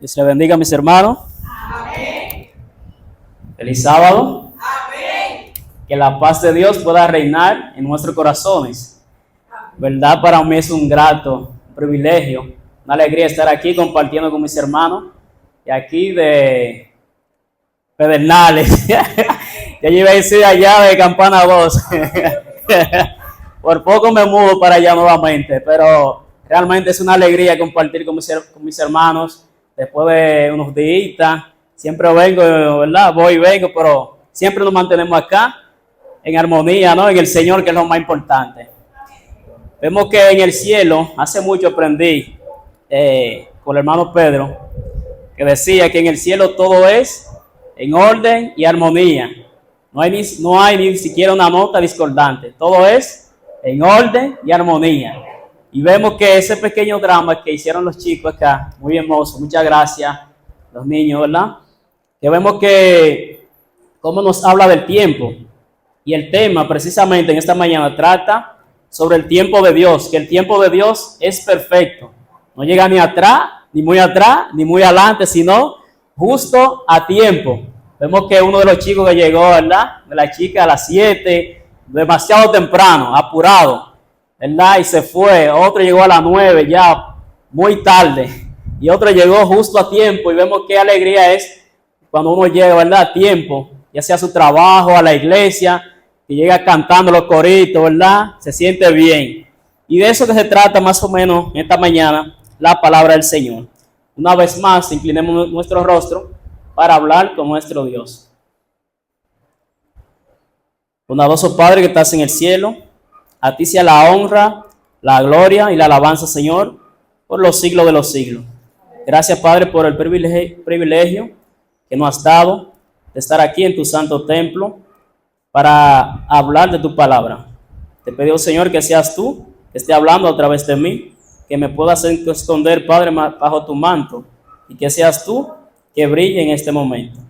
Dios le bendiga a mis hermanos. Amén. Feliz sábado. Amén. Que la paz de Dios pueda reinar en nuestros corazones. ¿Verdad? Para mí es un grato privilegio, una alegría estar aquí compartiendo con mis hermanos y aquí de Pedernales. Ya yo iba a decir allá de Campana 2. Por poco me mudo para allá nuevamente, pero realmente es una alegría compartir con mis hermanos después de unos días. Siempre vengo, ¿verdad? Voy y vengo, pero siempre nos mantenemos acá en armonía, ¿no? En el Señor, que es lo más importante. Vemos que en el cielo, hace mucho aprendí con el hermano Pedro, que decía que en el cielo todo es en orden y armonía. No hay ni siquiera una nota discordante. Todo es en orden y armonía. Y vemos que ese pequeño drama que hicieron los chicos acá, muy hermoso, muchas gracias, los niños, ¿verdad? Que vemos que cómo nos habla del tiempo. Y el tema precisamente en esta mañana trata sobre el tiempo de Dios, que el tiempo de Dios es perfecto. No llega ni atrás, ni muy adelante, sino justo a tiempo. Vemos que uno de los chicos que llegó, ¿verdad? De la chica a las 7, demasiado temprano, apurado, ¿verdad? Y se fue. Otro llegó a las 9, ya muy tarde. Y otro llegó justo a tiempo. Y vemos qué alegría es cuando uno llega, ¿verdad? A tiempo, ya sea a su trabajo, a la iglesia, que llega cantando los coritos, ¿verdad? Se siente bien. Y de eso que se trata más o menos en esta mañana, la palabra del Señor. Una vez más, inclinemos nuestro rostro para hablar con nuestro Dios. Bondadoso Padre que estás en el cielo, a ti sea la honra, la gloria y la alabanza, Señor, por los siglos de los siglos. Gracias, Padre, por el privilegio que nos has dado de estar aquí en tu santo templo para hablar de tu palabra. Te pido, Señor, que seas tú que esté hablando a través de mí, que me puedas esconder, Padre, bajo tu manto, y que seas tú que brille en este momento.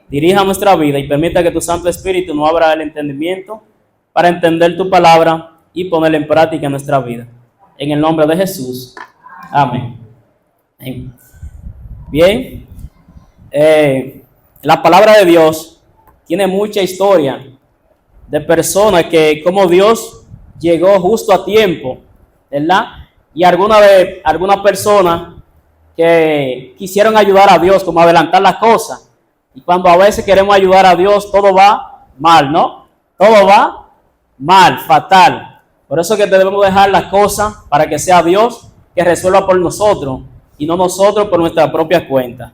Dirija nuestra vida y permita que tu Santo Espíritu nos abra el entendimiento para entender tu palabra y ponerla en práctica en nuestra vida. En el nombre de Jesús. Amén. Bien. La palabra de Dios tiene mucha historia de personas que como Dios llegó justo a tiempo, ¿verdad? Y algunas personas que quisieron ayudar a Dios, como adelantar las cosas. Y cuando a veces queremos ayudar a Dios, todo va mal, ¿no? Todo va mal, fatal. Por eso que debemos dejar las cosas para que sea Dios que resuelva por nosotros y no nosotros por nuestra propia cuenta.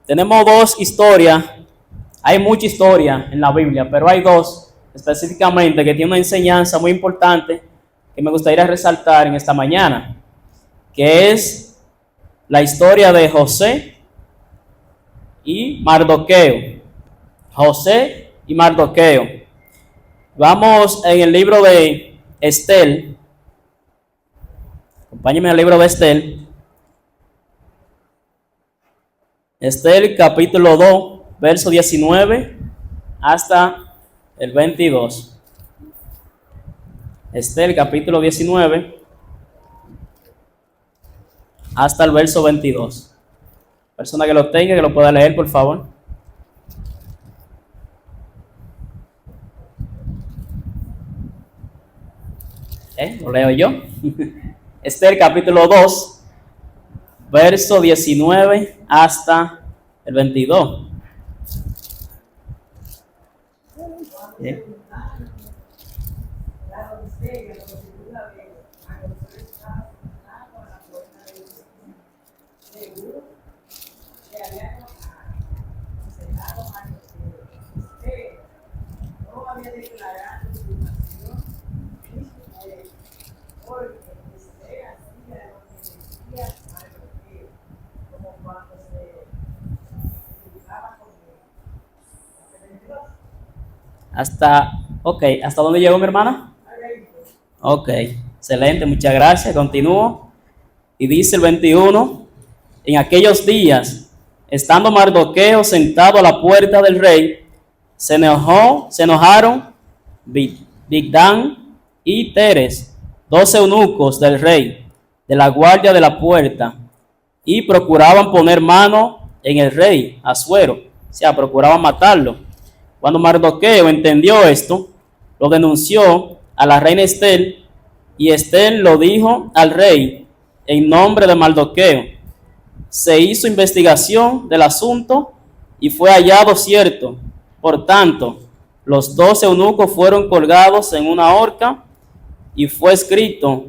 Tenemos dos historias. Hay mucha historia en la Biblia, pero hay dos específicamente que tienen una enseñanza muy importante que me gustaría resaltar en esta mañana, que es la historia de José y Mardoqueo. José y Mardoqueo. Vamos en el libro de Estel. Acompáñenme al libro de Estel. Estel capítulo 2, verso 19 hasta el 22. Estel capítulo 19 hasta el verso 22. Persona que lo tenga, que lo pueda leer, por favor. Lo leo yo. Estel capítulo 2, verso 19 hasta el 22. Bien. ¿Hasta dónde llegó mi hermana? Ok, excelente, muchas gracias, continúo. Y dice el 21, en aquellos días, estando Mardoqueo sentado a la puerta del rey, se enojaron Bigdan y Teres, 2 eunucos del rey, de la guardia de la puerta, y procuraban poner mano en el rey Asuero, o sea, procuraban matarlo. Cuando Mardoqueo entendió esto, lo denunció a la reina Estel, y Estel lo dijo al rey en nombre de Mardoqueo. Se hizo investigación del asunto y fue hallado cierto. Por tanto, los 12 eunucos fueron colgados en una horca y fue escrito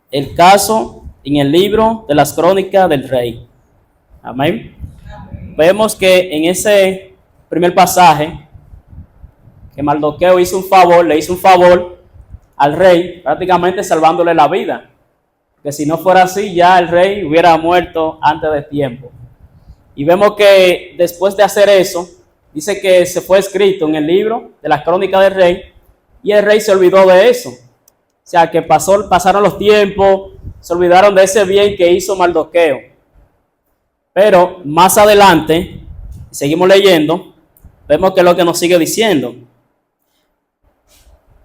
el caso en el libro de las crónicas del rey. Amén. Vemos que en ese primer pasaje que Mardoqueo le hizo un favor al rey, prácticamente salvándole la vida. Que si no fuera así, ya el rey hubiera muerto antes de tiempo. Y vemos que después de hacer eso, dice que se fue escrito en el libro de las crónicas del rey, y el rey se olvidó de eso. O sea, que pasaron los tiempos, se olvidaron de ese bien que hizo Mardoqueo. Pero más adelante, seguimos leyendo, vemos que es lo que nos sigue diciendo.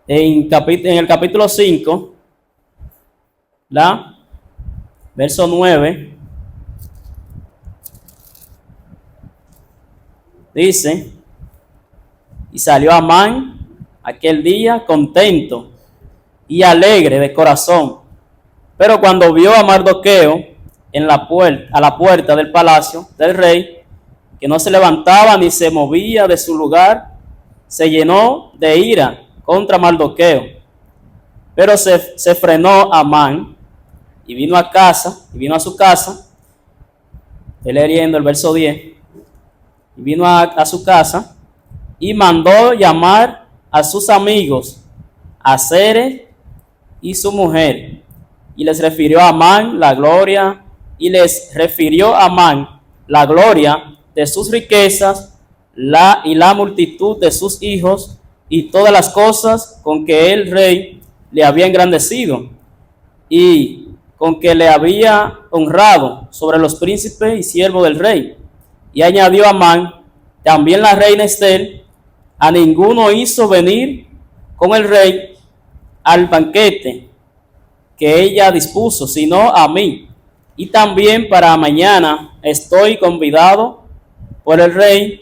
En el capítulo 5, verso 9, dice: y salió Amán aquel día contento y alegre de corazón, pero cuando vio a Mardoqueo a la puerta del palacio del rey, que no se levantaba ni se movía de su lugar, se llenó de ira contra Mardoqueo. Pero se frenó Amán y vino a su casa. Estoy leyendo el verso 10. Y vino a su casa y mandó llamar a sus amigos, a Zeres y su mujer, y les refirió a Amán la gloria de sus riquezas, y la multitud de sus hijos, y todas las cosas con que el rey le había engrandecido, y con que le había honrado sobre los príncipes y siervos del rey. Y añadió Amán: también la reina Estel a ninguno hizo venir con el rey al banquete que ella dispuso, sino a mí. Y también para mañana estoy convidado por ella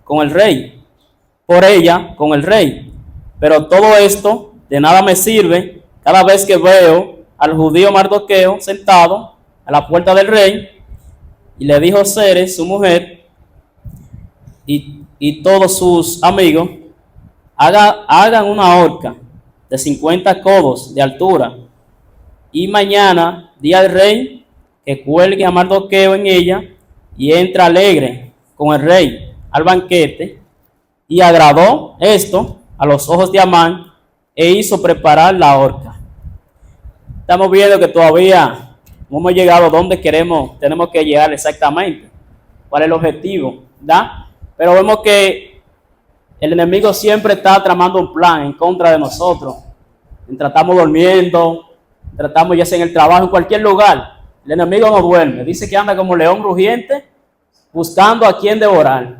con el rey. Pero todo esto de nada me sirve cada vez que veo al judío Mardoqueo sentado a la puerta del rey. Y le dijo Zeres, su mujer, y todos sus amigos: hagan una horca de 50 codos de altura, y mañana di al rey que cuelgue a Mardoqueo en ella, y entra alegre con el rey al banquete. Y agradó esto a los ojos de Amán, e hizo preparar la horca. Estamos viendo que todavía no hemos llegado donde tenemos que llegar exactamente. ¿Cuál es el objetivo? Pero vemos que el enemigo siempre está tramando un plan en contra de nosotros. Mientras estamos durmiendo, tratamos ya sea en el trabajo, en cualquier lugar, el enemigo no duerme. Dice que anda como león rugiente buscando a quien devorar.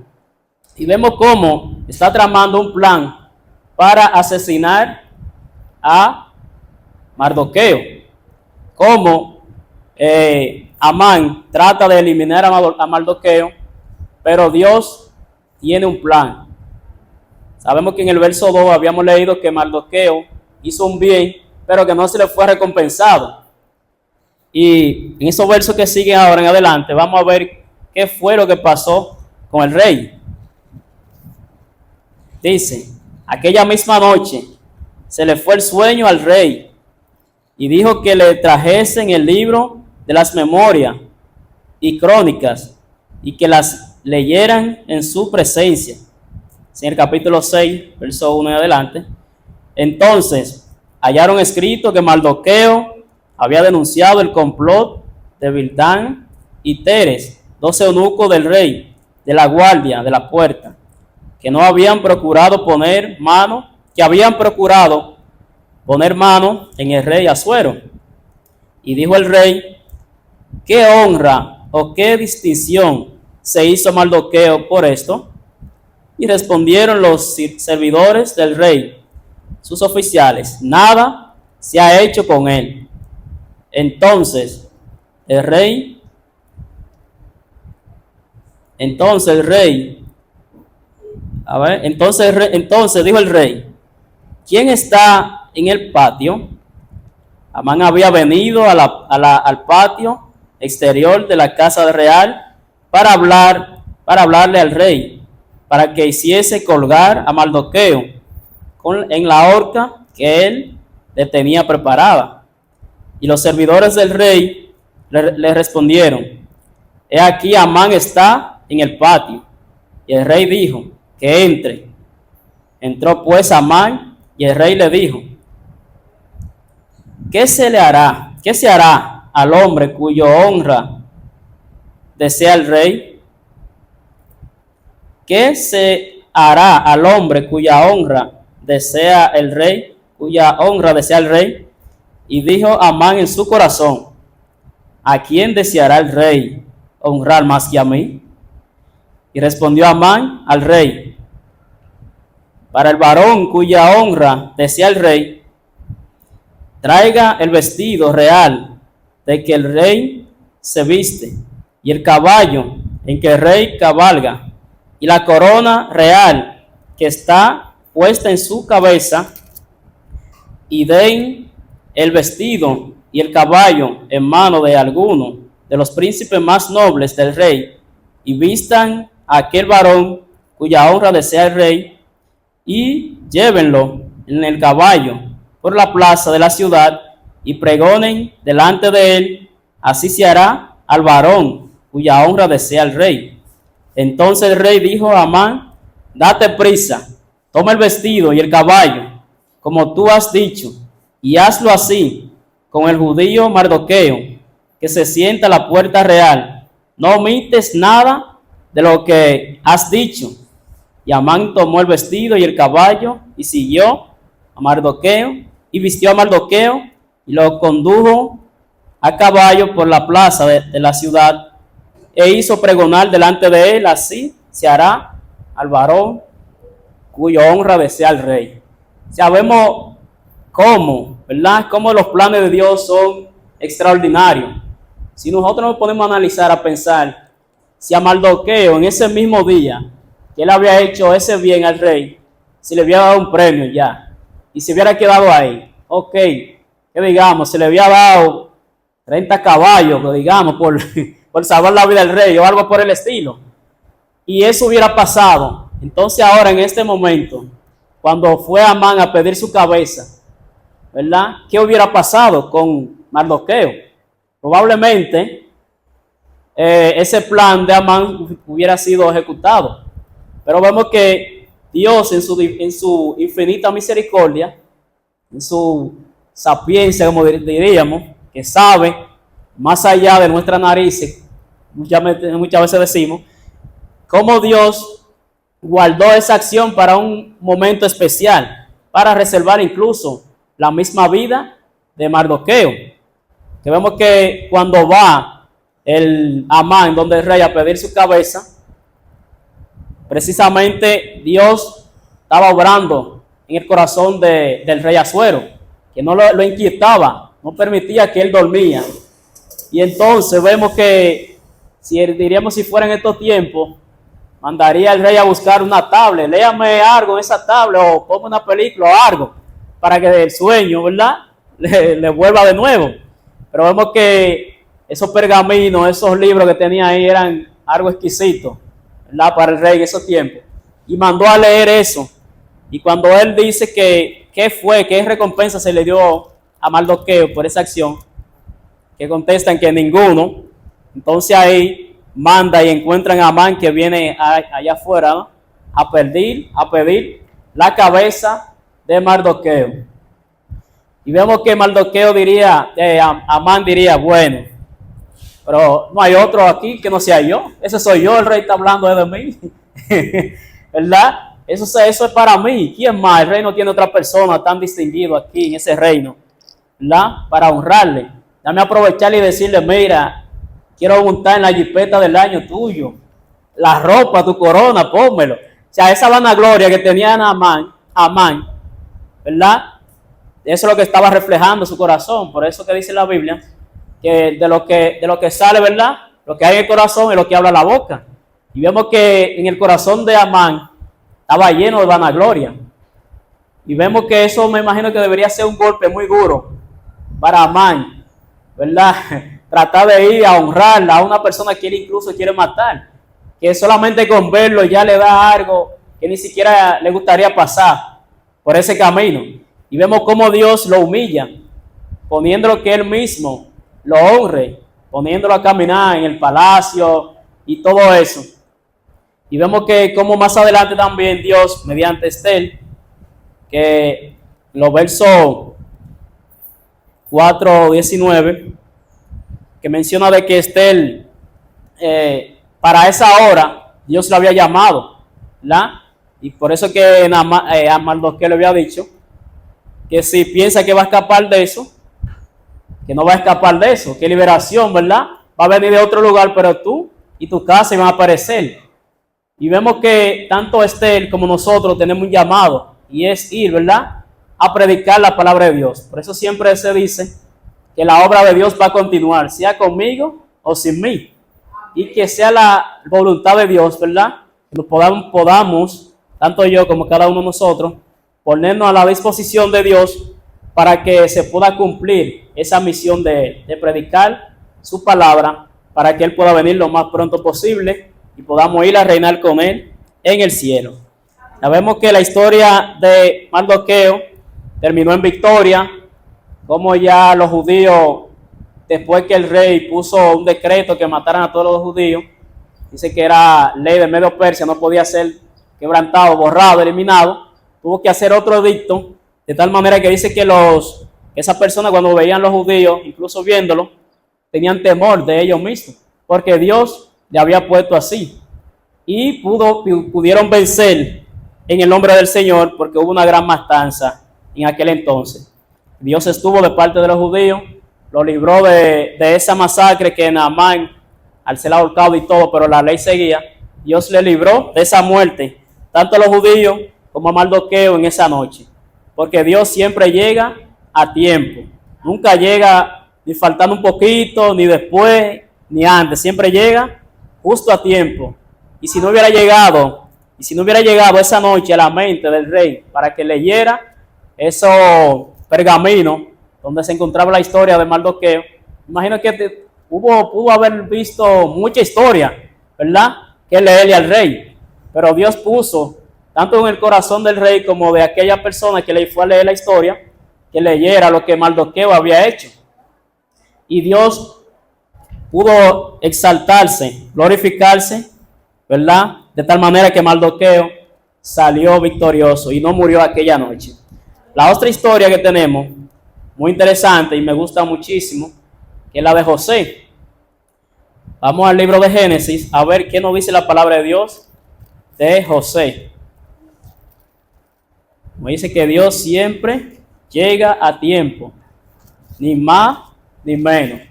Y vemos cómo está tramando un plan para asesinar a Mardoqueo. Cómo Amán trata de eliminar a Mardoqueo, pero Dios tiene un plan. Sabemos que en el verso 2 habíamos leído que Mardoqueo hizo un bien, pero que no se le fue recompensado. Y en esos versos que siguen ahora en adelante, vamos a ver qué fue lo que pasó con el rey. Dice: aquella misma noche se le fue el sueño al rey, y dijo que le trajesen el libro de las memorias y crónicas, y que las leyeran en su presencia. En el capítulo 6, verso 1 en adelante. Entonces hallaron escrito que Mardoqueo había denunciado el complot de Bildán y Teres, 12 eunucos del rey, de la guardia de la puerta, que habían procurado poner mano en el rey Asuero. Y dijo el rey: ¿qué honra o qué distinción se hizo Mardoqueo por esto? Y respondieron los servidores del rey, sus oficiales: nada se ha hecho con él. Entonces el rey Entonces el rey, entonces dijo el rey, ¿quién está en el patio? Amán había venido al patio exterior de la casa real para hablarle al rey, para que hiciese colgar a Mardoqueo en la horca que él le tenía preparada. Y los servidores del rey le respondieron, he aquí Amán está en el patio. Y el rey dijo, que entre. Entró pues Amán y el rey le dijo, ¿qué se le hará? ¿Qué se hará al hombre cuyo honra desea el rey? ¿Qué se hará al hombre cuya honra desea el rey? Cuya honra desea el rey. Y dijo Amán en su corazón, ¿a quién deseará el rey honrar más que a mí? Y respondió Amán al rey, para el varón cuya honra desea el rey, traiga el vestido real de que el rey se viste, y el caballo en que el rey cabalga, y la corona real que está puesta en su cabeza, y den el vestido y el caballo en mano de alguno de los príncipes más nobles del rey, y vistan a aquel varón cuya honra desea el rey, y llévenlo en el caballo por la plaza de la ciudad, y pregonen delante de él, así se hará al varón cuya honra desea el rey. Entonces el rey dijo a Amán, date prisa, toma el vestido y el caballo, como tú has dicho, y hazlo así con el judío Mardoqueo, que se sienta a la puerta real. No omites nada de lo que has dicho. Y Amán tomó el vestido y el caballo y siguió a Mardoqueo y vistió a Mardoqueo y lo condujo a caballo por la plaza de la ciudad e hizo pregonar delante de él, así se hará al varón cuya honra desea el rey. Sabemos cómo, ¿verdad? Cómo los planes de Dios son extraordinarios. Si nosotros nos podemos analizar a pensar, si a Mardoqueo en ese mismo día que él había hecho ese bien al rey, si le había dado un premio ya, y se hubiera quedado ahí, ok, que digamos, se le había dado 30 caballos, que digamos, por salvar la vida del rey o algo por el estilo, y eso hubiera pasado, entonces ahora en este momento, cuando fue Amán a pedir su cabeza, ¿verdad? ¿Qué hubiera pasado con Mardoqueo? Probablemente ese plan de Amán hubiera sido ejecutado. Pero vemos que Dios en su infinita misericordia, en su sapiencia, como diríamos, que sabe más allá de nuestras narices, muchas veces decimos, cómo Dios guardó esa acción para un momento especial, para reservar incluso la misma vida de Mardoqueo. Que vemos que cuando va el Amán donde el rey a pedir su cabeza, precisamente Dios estaba obrando en el corazón del rey Asuero, que no lo inquietaba, no permitía que él dormía. Y entonces vemos que, diríamos si fuera en estos tiempos, mandaría el rey a buscar una tablet, léame algo en esa tablet o ponme una película o algo, para que el sueño, ¿verdad?, le vuelva de nuevo. Pero vemos que esos pergaminos, esos libros que tenía ahí eran algo exquisito, ¿verdad?, para el rey en esos tiempos. Y mandó a leer eso. Y cuando él dice que qué recompensa se le dio a Mardoqueo por esa acción, que contestan que ninguno, entonces ahí manda y encuentran a Amán que viene allá afuera, ¿no?, a pedir la cabeza de Mardoqueo. Y vemos que Mardoqueo Amán diría, bueno, pero no hay otro aquí que no sea yo. Ese soy yo, el rey está hablando de mí. ¿Verdad? Eso es para mí. ¿Quién más? El rey no tiene otra persona tan distinguida aquí en ese reino, ¿verdad?, para honrarle. Dame aprovecharle y decirle, mira, quiero montar en la jipeta del año tuyo. La ropa, tu corona, pónmelo. O sea, esa vanagloria que tenía Amán, ¿verdad? Eso es lo que estaba reflejando su corazón. Por eso que dice la Biblia, que de lo que sale, ¿verdad?, lo que hay en el corazón es lo que habla la boca. Y vemos que en el corazón de Amán estaba lleno de vanagloria. Y vemos que eso me imagino que debería ser un golpe muy duro para Amán, ¿verdad? Tratar de ir a honrarla a una persona que él incluso quiere matar, que solamente con verlo ya le da algo que ni siquiera le gustaría pasar por ese camino. Y vemos cómo Dios lo humilla, poniéndolo que él mismo lo honre, poniéndolo a caminar en el palacio y todo eso. Y vemos que como más adelante también Dios, mediante Estel, que los versos 4:19, que menciona de que Estel, para esa hora, Dios lo había llamado, ¿verdad? Y por eso que a Mardoqueo le había dicho que si piensa que va a escapar de eso, que no va a escapar de eso, que liberación, ¿verdad? Va a venir de otro lugar, pero tú y tu casa van a aparecer. Y vemos que tanto Estel como nosotros tenemos un llamado, y es ir, ¿verdad?, a predicar la palabra de Dios. Por eso siempre se dice que la obra de Dios va a continuar, sea conmigo o sin mí. Y que sea la voluntad de Dios, ¿verdad?, que podamos, tanto yo como cada uno de nosotros, ponernos a la disposición de Dios para que se pueda cumplir esa misión de predicar su palabra, para que Él pueda venir lo más pronto posible y podamos ir a reinar con Él en el cielo. Sabemos que la historia de Mardoqueo terminó en victoria, como ya los judíos, después que el rey puso un decreto que mataran a todos los judíos, dice que era ley de Medio Persia, no podía ser quebrantado, borrado, eliminado, tuvo que hacer otro edicto, de tal manera que dice que esas personas cuando veían los judíos, incluso viéndolo, tenían temor de ellos mismos, porque Dios le había puesto así, y pudieron vencer en el nombre del Señor, porque hubo una gran matanza en aquel entonces. Dios estuvo de parte de los judíos, lo libró de esa masacre que Naamán, al ser ahorcado y todo, pero la ley seguía, Dios le libró de esa muerte, tanto a los judíos como a Mardoqueo en esa noche, porque Dios siempre llega a tiempo, nunca llega ni faltando un poquito, ni después, ni antes, siempre llega justo a tiempo. Y si no hubiera llegado esa noche a la mente del rey para que leyera esos pergaminos donde se encontraba la historia de Mardoqueo, imagino que pudo haber visto mucha historia, ¿verdad?, que leerle al rey, pero Dios puso tanto en el corazón del rey como de aquella persona que le fue a leer la historia, que leyera lo que Mardoqueo había hecho. Y Dios pudo exaltarse, glorificarse, ¿verdad?, de tal manera que Mardoqueo salió victorioso y no murió aquella noche. La otra historia que tenemos, muy interesante y me gusta muchísimo, que es la de José. Vamos al libro de Génesis a ver qué nos dice la palabra de Dios de José. Me dice que Dios siempre llega a tiempo, ni más ni menos,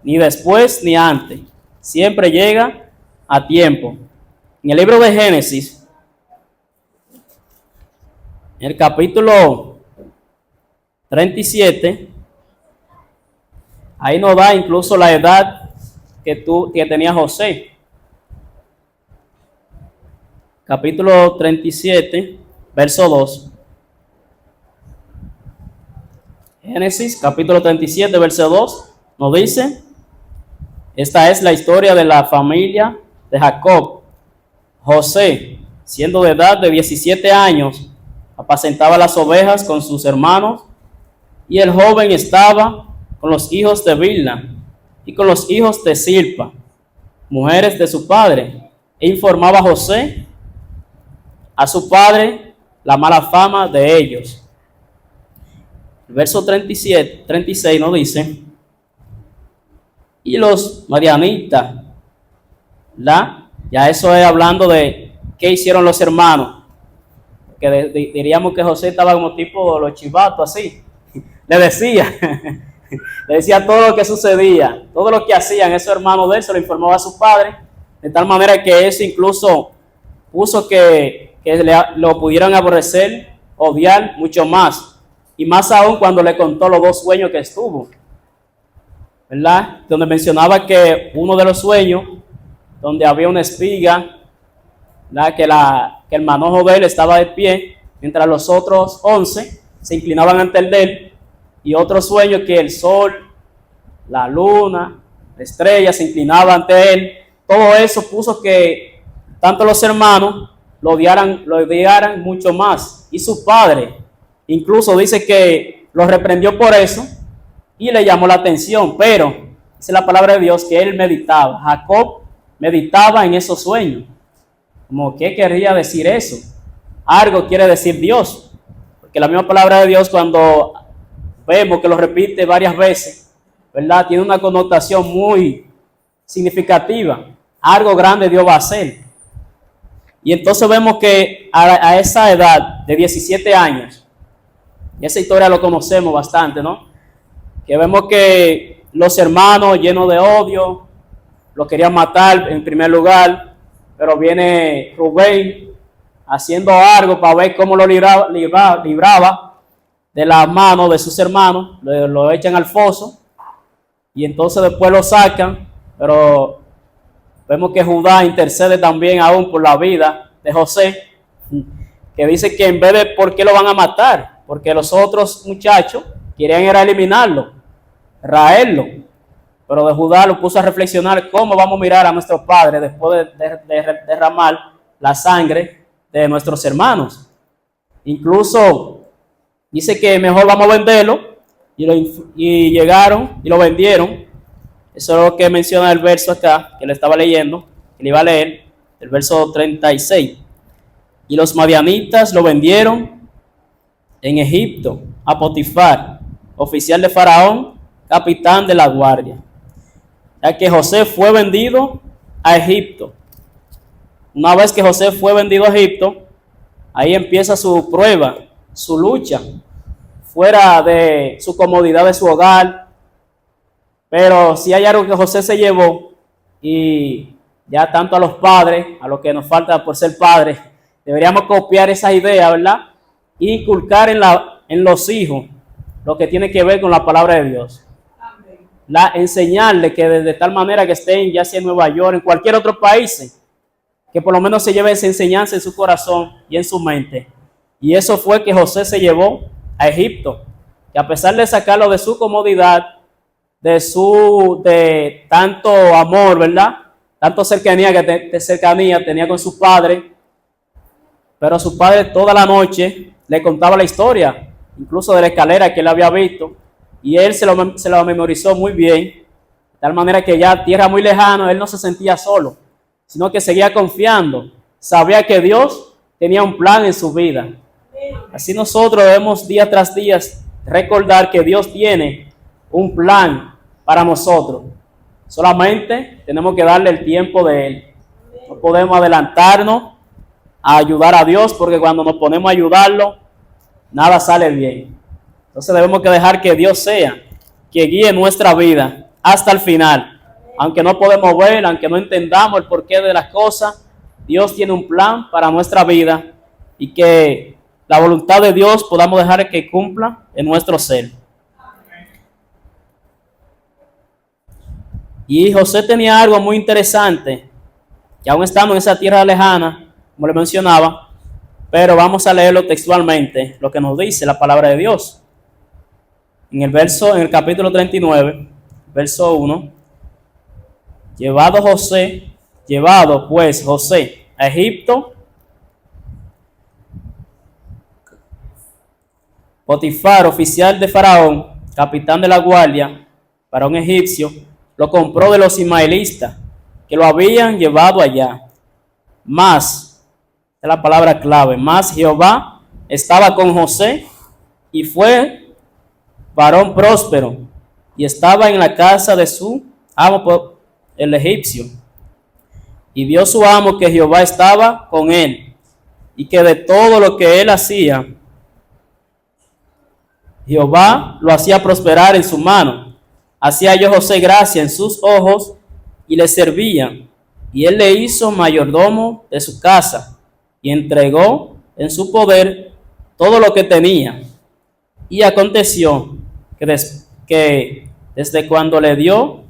ni después ni antes, siempre llega a tiempo. En el libro de Génesis, en el capítulo 37, ahí nos da incluso la edad que tenía José. Capítulo 37, verso 2. Génesis, capítulo 37, verso 2, nos dice: esta es la historia de la familia de Jacob. José, siendo de edad de 17 años, apacentaba las ovejas con sus hermanos, y el joven estaba con los hijos de Bilha y con los hijos de Silpa, mujeres de su padre, e informaba a José a su padre la mala fama de ellos. El verso 36 nos dice: y los madianitas, ya eso es hablando de qué hicieron los hermanos, que diríamos que José estaba como tipo los chivatos así, le decía todo lo que sucedía, todo lo que hacían esos hermanos de él, se lo informaba a su padre, de tal manera que eso incluso puso que lo pudieran aborrecer, odiar mucho más, y más aún cuando le contó los 2 sueños que estuvo, ¿verdad?, donde mencionaba que uno de los sueños, donde había una espiga, que el manojo de él estaba de pie, mientras los otros 11 se inclinaban ante el de él, y otro sueño que el sol, la luna, la estrella se inclinaban ante él. Todo eso puso que tanto los hermanos lo odiaran mucho más, y su padre incluso dice que lo reprendió por eso y le llamó la atención, pero dice la palabra de Dios que él meditaba, Jacob meditaba en esos sueños. Como, ¿qué quería decir eso? Algo quiere decir Dios, porque la misma palabra de Dios, cuando vemos que lo repite varias veces, ¿verdad?, tiene una connotación muy significativa. Algo grande Dios va a hacer. Y entonces vemos que a esa edad de 17 años, y esa historia lo conocemos bastante, ¿no?, que vemos que los hermanos llenos de odio lo querían matar en primer lugar, pero viene Rubén haciendo algo para ver cómo lo libraba de las manos de sus hermanos, lo echan al foso y entonces después lo sacan, pero vemos que Judá intercede también aún por la vida de José, que dice que en vez de por qué lo van a matar, porque los otros muchachos querían era eliminarlo, raerlo, pero de Judá lo puso a reflexionar cómo vamos a mirar a nuestros padres después de derramar la sangre de nuestros hermanos. Incluso dice que mejor vamos a venderlo, y llegaron y lo vendieron. Eso es lo que menciona el verso acá, que le estaba leyendo, que le iba a leer, el verso 36. Y los madianitas lo vendieron en Egipto a Potifar, oficial de Faraón, capitán de la guardia. Ya que José fue vendido a Egipto. Una vez que José fue vendido a Egipto, ahí empieza su prueba, su lucha, fuera de su comodidad de su hogar. Pero si hay algo que José se llevó, y ya tanto a los padres, a los que nos falta por ser padres, deberíamos copiar esa idea, ¿verdad? E inculcar en los hijos lo que tiene que ver con la palabra de Dios. Enseñarle que de tal manera que estén ya sea en Nueva York, en cualquier otro país, que por lo menos se lleve esa enseñanza en su corazón y en su mente. Y eso fue que José se llevó a Egipto, que a pesar de sacarlo de su comodidad, de tanto amor, ¿verdad?, tanto cercanía tenía con su padre, pero su padre toda la noche le contaba la historia, incluso de la escalera que él había visto, y él se lo memorizó muy bien, de tal manera que ya tierra muy lejana, él no se sentía solo, sino que seguía confiando, sabía que Dios tenía un plan en su vida. Así nosotros debemos día tras día recordar que Dios tiene un plan para nosotros. Solamente tenemos que darle el tiempo de Él. No podemos adelantarnos a ayudar a Dios, porque cuando nos ponemos a ayudarlo, nada sale bien. Entonces debemos que dejar que Dios sea que guíe nuestra vida hasta el final. Aunque no podemos ver, aunque no entendamos el porqué de las cosas, Dios tiene un plan para nuestra vida, y que la voluntad de Dios podamos dejar que cumpla en nuestro ser. Y José tenía algo muy interesante, que aún estando en esa tierra lejana, como le mencionaba, pero vamos a leerlo textualmente, lo que nos dice la palabra de Dios. En el capítulo 39, verso 1, llevado pues José a Egipto, Potifar, oficial de Faraón, capitán de la guardia, faraón egipcio, lo compró de los ismaelitas que lo habían llevado allá. Mas, es la palabra clave, mas Jehová estaba con José, y fue varón próspero, y estaba en la casa de su amo el egipcio. Y vio su amo que Jehová estaba con él, y que de todo lo que él hacía, Jehová lo hacía prosperar en su mano. Hacía yo José gracia en sus ojos, y le servía. Y él le hizo mayordomo de su casa, y entregó en su poder todo lo que tenía. Y aconteció que desde cuando le dio,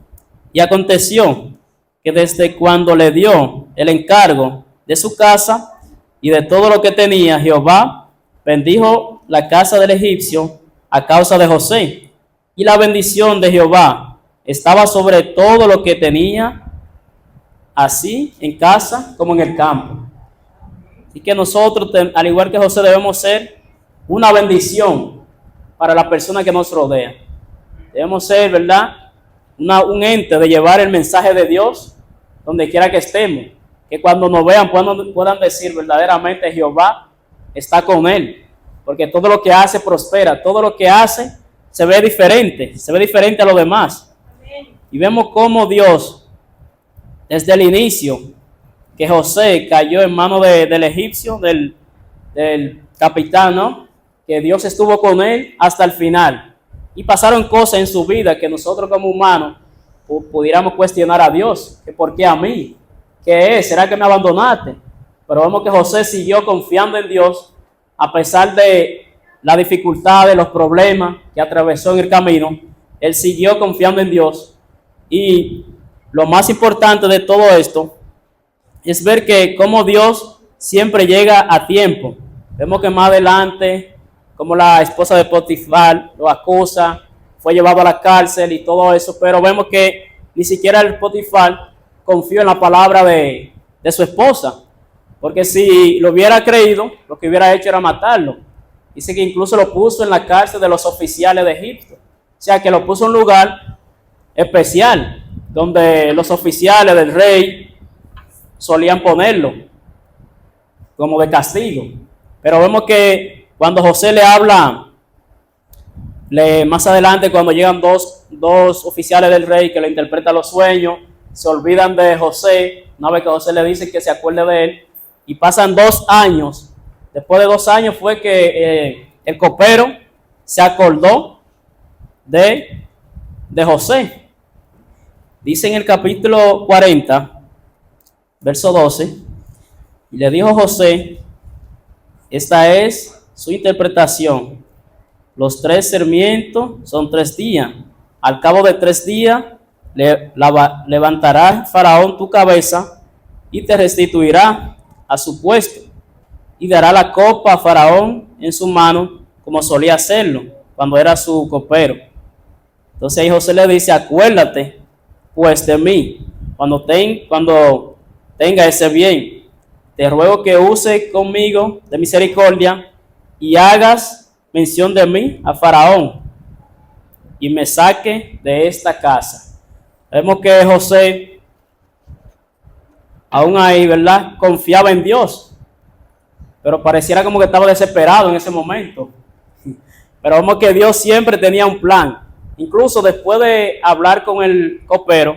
que desde cuando le dio el encargo de su casa y de todo lo que tenía, Jehová bendijo la casa del egipcio a causa de José. Y la bendición de Jehová estaba sobre todo lo que tenía, así en casa como en el campo. Así que nosotros, al igual que José, debemos ser una bendición para la persona que nos rodea. Debemos ser, ¿verdad?, un ente de llevar el mensaje de Dios donde quiera que estemos. Que cuando nos vean puedan decir verdaderamente Jehová está con él. Porque todo lo que hace prospera, todo lo que hace se ve diferente a lo demás. Y vemos cómo Dios, desde el inicio, que José cayó en manos del egipcio, del capitán, ¿no?, que Dios estuvo con él hasta el final. Y pasaron cosas en su vida que nosotros como humanos pudiéramos cuestionar a Dios. Que ¿por qué a mí? ¿Qué es? ¿Será que me abandonaste? Pero vemos que José siguió confiando en Dios a pesar de la dificultad, de los problemas que atravesó en el camino. Él siguió confiando en Dios. Y lo más importante de todo esto es ver que como Dios siempre llega a tiempo. Vemos que más adelante, como la esposa de Potifar lo acusa, fue llevado a la cárcel y todo eso, pero vemos que ni siquiera el Potifar confió en la palabra de su esposa, porque si lo hubiera creído, lo que hubiera hecho era matarlo. Dice que incluso lo puso en la cárcel de los oficiales de Egipto, o sea que lo puso en un lugar especial, donde los oficiales del rey solían ponerlo como de castigo. Pero vemos que cuando José le habla, más adelante cuando llegan dos oficiales del rey que le interpretan los sueños, se olvidan de José, una vez que José le dice que se acuerde de él, y pasan 2 años. Después de 2 años fue que el copero se acordó de José. Dice en el capítulo 40, verso 12, y le dijo José, esta es su interpretación. Los 3 sarmientos son 3 días. Al cabo de 3 días levantará Faraón tu cabeza y te restituirá a su puesto. Y dará la copa a Faraón en su mano como solía hacerlo cuando era su copero. Entonces ahí José le dice, acuérdate pues de mí cuando tenga ese bien. Te ruego que use conmigo de misericordia y hagas mención de mí a Faraón y me saque de esta casa. Vemos que José, aún ahí, ¿verdad?, confiaba en Dios, pero pareciera como que estaba desesperado en ese momento. Pero vemos que Dios siempre tenía un plan. Incluso después de hablar con el copero,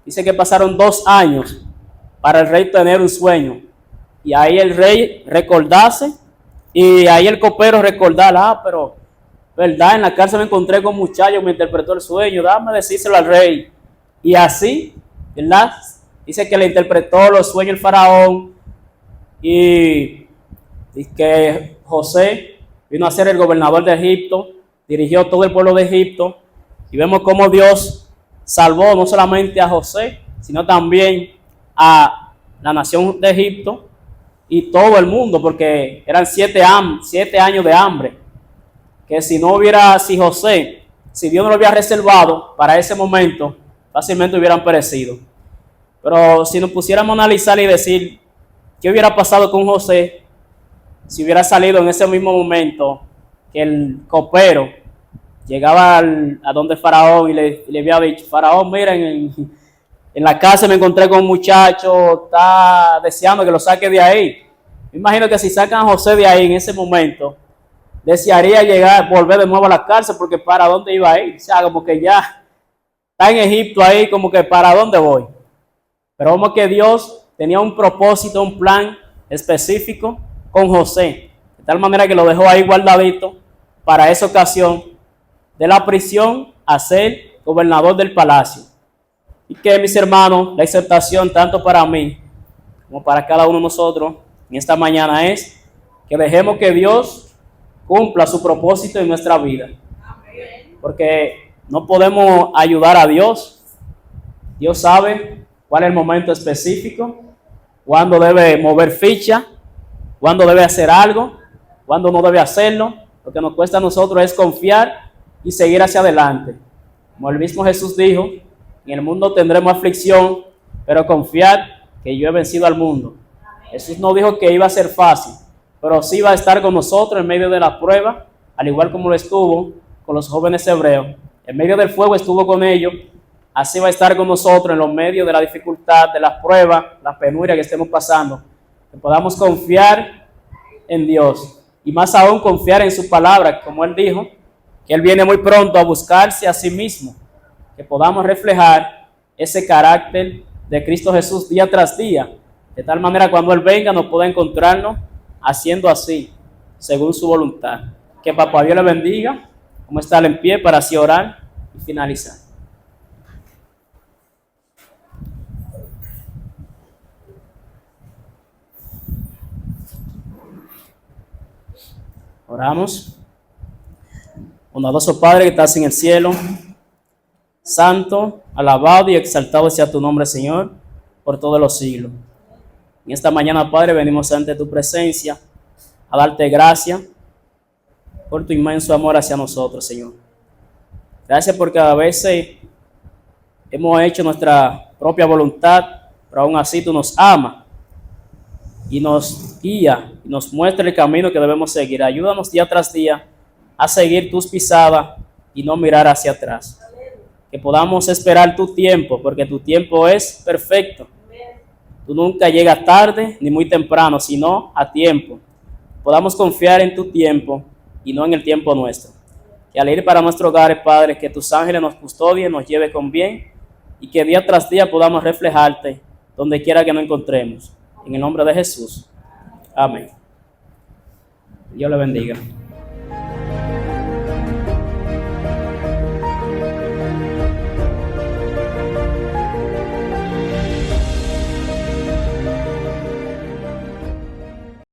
dice que pasaron 2 años para el rey tener un sueño. Y ahí el rey recordase, y ahí el copero recordar, pero, ¿verdad? En la cárcel me encontré con un muchacho, me interpretó el sueño, dame decírselo al rey. Y así, ¿verdad? Dice que le interpretó los sueños el faraón, y que José vino a ser el gobernador de Egipto, dirigió todo el pueblo de Egipto, y vemos cómo Dios salvó no solamente a José, sino también a la nación de Egipto y todo el mundo, porque eran 7 años de hambre, que si José, si Dios no lo hubiera reservado para ese momento, fácilmente hubieran perecido. Pero si nos pusiéramos a analizar y decir, ¿qué hubiera pasado con José si hubiera salido en ese mismo momento que el copero llegaba a donde Faraón y le había dicho, Faraón, miren, en la casa me encontré con un muchacho, está deseando que lo saque de ahí? Me imagino que si sacan a José de ahí en ese momento, desearía volver de nuevo a la cárcel, porque ¿para dónde iba a ir? O sea, como que ya está en Egipto ahí, como que ¿para dónde voy? Pero vemos que Dios tenía un propósito, un plan específico con José, de tal manera que lo dejó ahí guardadito para esa ocasión, de la prisión a ser gobernador del palacio. Y que, mis hermanos, la exhortación tanto para mí como para cada uno de nosotros en esta mañana es que dejemos que Dios cumpla su propósito en nuestra vida. Porque no podemos ayudar a Dios. Dios sabe cuál es el momento específico, cuándo debe mover ficha, cuándo debe hacer algo, cuándo no debe hacerlo. Lo que nos cuesta a nosotros es confiar y seguir hacia adelante. Como el mismo Jesús dijo, en el mundo tendremos aflicción, pero confiad que yo he vencido al mundo. Jesús no dijo que iba a ser fácil, pero sí va a estar con nosotros en medio de la prueba, al igual como lo estuvo con los jóvenes hebreos. En medio del fuego estuvo con ellos, así va a estar con nosotros en los medios de la dificultad, de las pruebas, las penurias que estemos pasando. Que podamos confiar en Dios y más aún confiar en su palabra, como Él dijo, que Él viene muy pronto a buscarse a sí mismo. Que podamos reflejar ese carácter de Cristo Jesús día tras día, de tal manera cuando Él venga nos pueda encontrarnos haciendo así, según su voluntad. Que Papá Dios le bendiga. Vamos a estar en pie para así orar y finalizar. Oramos. Bondadoso Padre que estás en el cielo, santo, alabado y exaltado sea tu nombre, Señor, por todos los siglos. En esta mañana, Padre, venimos ante tu presencia a darte gracias por tu inmenso amor hacia nosotros, Señor. Gracias porque a veces hemos hecho nuestra propia voluntad, pero aún así tú nos amas y nos guía y nos muestra el camino que debemos seguir. Ayúdanos día tras día a seguir tus pisadas y no mirar hacia atrás. Que podamos esperar tu tiempo, porque tu tiempo es perfecto. Tú nunca llegas tarde ni muy temprano, sino a tiempo. Podamos confiar en tu tiempo y no en el tiempo nuestro. Que al ir para nuestros hogares, Padre, que tus ángeles nos custodien, nos lleven con bien y que día tras día podamos reflejarte donde quiera que nos encontremos. En el nombre de Jesús. Amén. Dios le bendiga.